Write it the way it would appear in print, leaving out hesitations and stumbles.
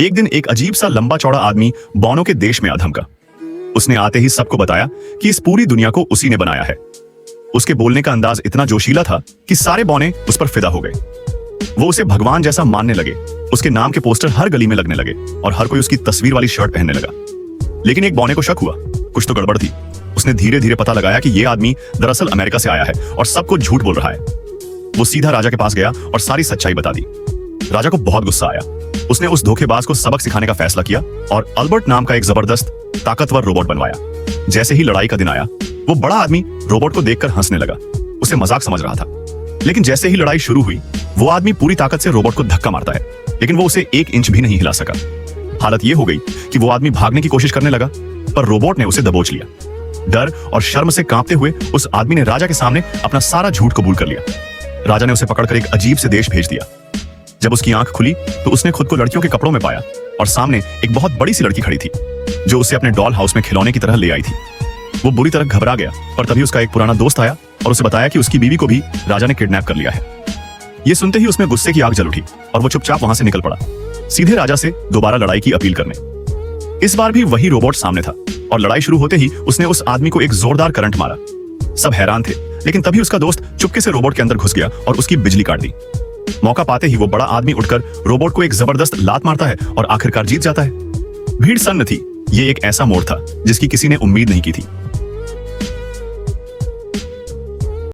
एक दिन एक अजीब सा लंबा चौड़ा आदमी बौनों के देश में आ धमका। उसने आते ही सबको बताया कि इस पूरी दुनिया को उसी ने बनाया है। उसके बोलने का अंदाज इतना जोशीला था कि सारे बौने उस पर फिदा हो गए। वो उसे भगवान जैसा मानने लगे। उसके नाम के पोस्टर हर गली में लगने लगे और हर कोई उसकी तस्वीर वाली शर्ट पहनने लगा। लेकिन एक बौने को शक हुआ, कुछ तो गड़बड़ थी। उसने धीरे धीरे पता लगाया कि यह आदमी दरअसल अमेरिका से आया है और सबको झूठ बोल रहा है। वो सीधा राजा के पास गया और सारी सच्चाई बता दी। राजा को बहुत गुस्सा आया। उसने उस धोखेबाज को सबक सिखाने का फैसला किया और अल्बर्ट नाम का एक जबरदस्त ताकतवर रोबोट बनवाया। जैसे ही लड़ाई का दिन आया, वो बड़ा आदमी रोबोट को देखकर हंसने लगा। उसे मजाक समझ रहा था। लेकिन जैसे ही लड़ाई शुरू हुई, वो आदमी पूरी ताकत से रोबोट को धक्का मारता है, लेकिन वो उसे 1 इंच भी नहीं हिला सका। हालत ये हो गई कि वो आदमी भागने की कोशिश करने लगा, पर रोबोट ने उसे दबोच लिया। डर और शर्म से कांपते हुए उस आदमी ने राजा के सामने अपना सारा झूठ कबूल कर लिया। राजा ने उसे पकड़कर एक अजीब से देश भेज दिया। जब उसकी आंख खुली तो उसने खुद को लड़कियों के कपड़ों में पाया और सामने एक बहुत बड़ी सी लड़की खड़ी थी, जो उसे अपने डॉल हाउस में खिलौने की तरह ले आई थी। वो बुरी तरह घबरा गया, पर तभी उसका एक पुराना दोस्त आया और उसे बताया कि उसकी बीवी को भी राजा ने किडनैप कर लिया है। ये सुनते ही उसमें गुस्से की आग जल उठी और वो चुपचाप वहां से निकल पड़ा, सीधे राजा से दोबारा लड़ाई की अपील करने। इस बार भी वही रोबोट सामने था और लड़ाई शुरू होते ही उसने उस आदमी को एक जोरदार करंट मारा। सब हैरान थे, लेकिन तभी उसका दोस्त चुपके से रोबोट के अंदर घुस गया और उसकी बिजली काट दी। मौका पाते ही वो बड़ा आदमी उठकर रोबोट को एक जबरदस्त लात मारता है और आखिरकार जीत जाता है। भीड़ सन्न थी। ये एक ऐसा मोड़ था जिसकी किसी ने उम्मीद नहीं की थी।